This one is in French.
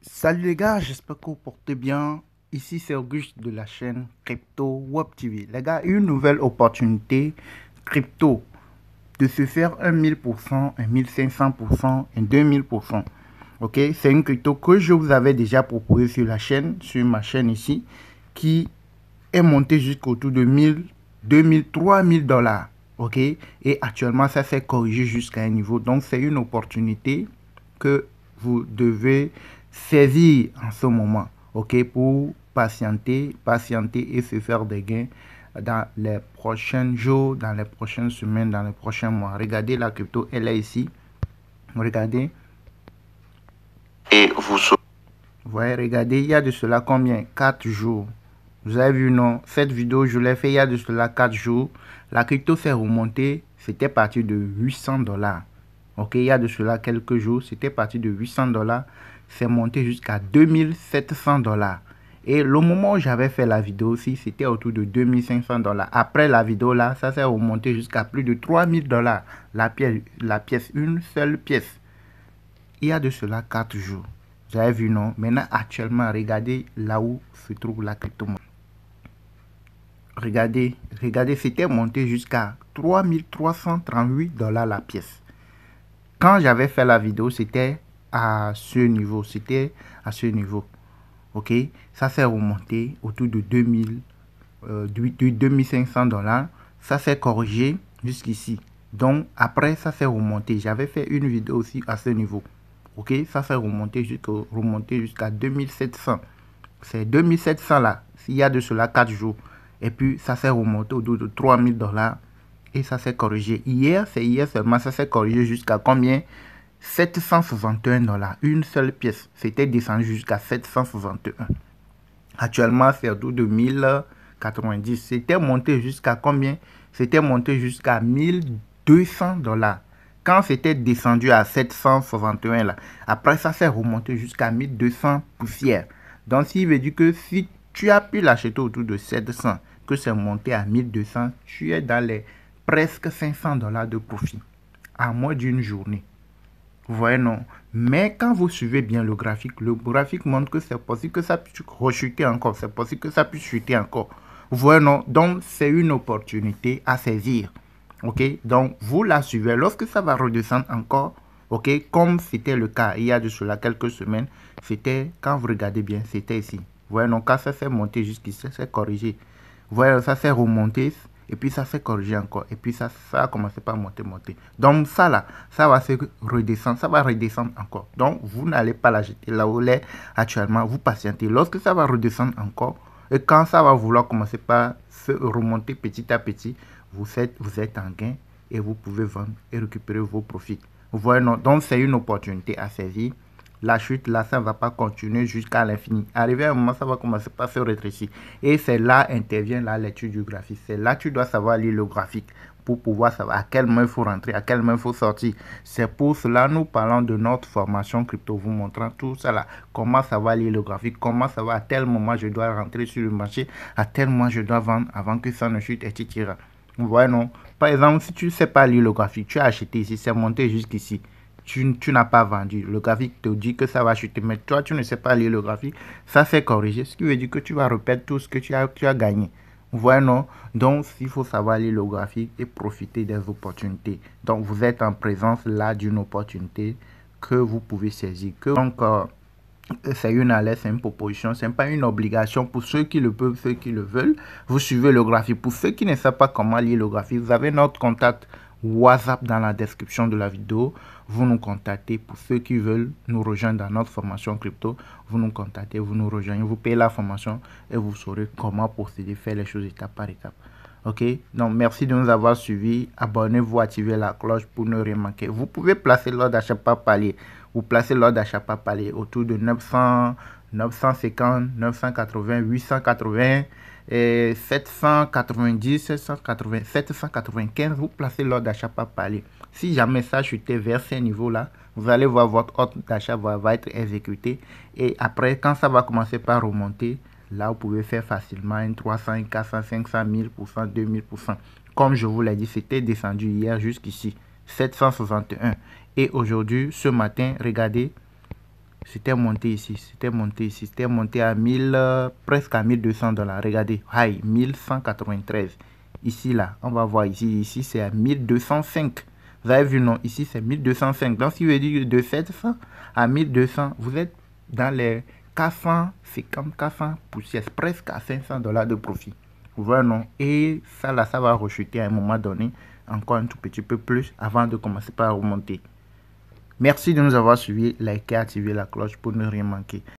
Salut les gars, j'espère que vous portez bien. Ici c'est Auguste de la chaîne Crypto Web TV. Les gars, une nouvelle opportunité crypto de se faire 1000%, 1500% et 2000%. Ok, c'est une crypto que je vous avais déjà proposé sur la chaîne, sur ma chaîne ici, qui est montée jusqu'autour de 1000, 2000, 3000 dollars. Ok, et actuellement ça s'est corrigé jusqu'à un niveau. Donc c'est une opportunité que vous devez saisir en ce moment, ok, pour patienter et se faire des gains dans les prochains jours, dans les prochaines semaines, dans les prochains mois. Regardez la crypto, elle est ici. Regardez. Et vous saurez. Vous voyez, regardez, il y a de cela combien? 4 jours. Vous avez vu, non? Cette vidéo, je l'ai fait il y a de cela 4 jours. La crypto s'est remontée. C'était parti de 800 dollars. Ok, il y a de cela quelques jours, c'était parti de 800 dollars. C'est monté jusqu'à 2700 dollars. Et le moment où j'avais fait la vidéo aussi, c'était autour de 2500 dollars. Après la vidéo là, ça s'est remonté jusqu'à plus de 3000 dollars. La pièce, une seule pièce. Il y a de cela 4 jours. Vous avez vu, non? Maintenant, actuellement, regardez là où se trouve la crypto-monnaie. Regardez, c'était monté jusqu'à 3338 dollars la pièce. Quand j'avais fait la vidéo, c'était à ce niveau. C'était à ce niveau. Ok? Ça s'est remonté autour de 2500 dollars. Ça s'est corrigé jusqu'ici. Donc, après, ça s'est remonté. J'avais fait une vidéo aussi à ce niveau. Ok, ça s'est remonté jusqu'à 2700. C'est 2700 là, s'il y a de cela 4 jours. Et puis, ça s'est remonté autour de 3000 dollars. Et ça s'est corrigé. C'est hier seulement, ça s'est corrigé jusqu'à combien? 761 dollars. Une seule pièce. C'était descendu jusqu'à 761. Actuellement, c'est autour de 1090. C'était monté jusqu'à combien? C'était monté jusqu'à 1200 dollars. Quand c'était descendu à 761 là, après ça s'est remonté jusqu'à 1200 poussières. Donc, il veut dire que si tu as pu l'acheter autour de 700, que c'est monté à 1200, tu es dans les presque 500 dollars de profit à moins d'une journée. Vous voyez, non. Mais quand vous suivez bien le graphique montre que c'est possible que ça puisse rechuter encore. C'est possible que ça puisse chuter encore. Vous voyez, non. Donc, c'est une opportunité à saisir. Ok. Donc, vous la suivez. Lorsque ça va redescendre encore, ok, comme c'était le cas il y a de cela quelques semaines, c'était, quand vous regardez bien, c'était ici. Vous voyez, non. Quand ça s'est monté jusqu'ici, ça s'est corrigé. Vous voyez, ça s'est remonté. Et puis ça s'est corrigé encore. Et puis ça a commencé par monter. Donc ça là, ça va se redescendre. Ça va redescendre encore. Donc vous n'allez pas la jeter là où elle est actuellement. Vous patientez. Lorsque ça va redescendre encore, et quand ça va vouloir commencer par se remonter petit à petit, vous êtes en gain et vous pouvez vendre et récupérer vos profits. Vous voyez, non? Donc c'est une opportunité à saisir. La chute là, ça ne va pas continuer jusqu'à l'infini. Arrivé à un moment, ça va commencer par se rétrécir. Et c'est là intervient la lecture du graphique. C'est là que tu dois savoir lire le graphique pour pouvoir savoir à quel moment il faut rentrer, à quel moment il faut sortir. C'est pour cela que nous parlons de notre formation crypto, vous montrant tout ça là. Comment savoir lire le graphique, comment savoir à tel moment je dois rentrer sur le marché, à tel moment je dois vendre avant que ça ne chute, etc. Vous voyez, non? Par exemple, si tu ne sais pas lire le graphique, tu as acheté ici, c'est monté jusqu'ici. Tu n'as pas vendu. Le graphique te dit que ça va chuter, mais toi, tu ne sais pas lire le graphique. Ça fait corriger, ce qui veut dire que tu vas répéter tout ce que tu as gagné. Vous voyez, non? Donc, il faut savoir lire le graphique et profiter des opportunités. Donc, vous êtes en présence là d'une opportunité que vous pouvez saisir. Donc, c'est une alerte, c'est une proposition, ce n'est pas une obligation pour ceux qui le peuvent, ceux qui le veulent. Vous suivez le graphique. Pour ceux qui ne savent pas comment lire le graphique, vous avez notre contact WhatsApp dans la description de la vidéo. Vous nous contactez. Pour ceux qui veulent nous rejoindre dans notre formation crypto, vous nous contactez, vous nous rejoignez, vous payez la formation et vous saurez comment procéder, faire les choses étape par étape. Ok, donc merci de nous avoir suivis. Abonnez-vous, activez la cloche pour ne rien manquer. Vous pouvez placer l'ordre d'achat par palier. Vous placez l'ordre d'achat par palier autour de 900, 950, 980, 880, et 790, 780, 795. Vous placez l'ordre d'achat par palier. Si jamais ça chutait vers ces niveaux-là, vous allez voir votre ordre d'achat va être exécuté. Et après, quand ça va commencer par remonter, là, vous pouvez faire facilement un 300, 400, 500, 1000%, 2000%. Comme je vous l'ai dit, c'était descendu hier jusqu'ici, 761. Et aujourd'hui, ce matin, regardez, C'était monté ici, c'était monté à 1000, presque à 1200 $. Regardez, high, 1193. Ici, là, on va voir ici c'est à 1205. Vous avez vu, non? Ici, c'est 1205. Donc, ce qui veut dire de 700 à 1200, vous êtes dans les 450, 400 poussières, presque à 500 $ de profit. Vous voyez, non? Et ça, là, ça va rechuter à un moment donné, encore un tout petit peu plus, avant de commencer par remonter. Merci de nous avoir suivis. Likez, activez la cloche pour ne rien manquer.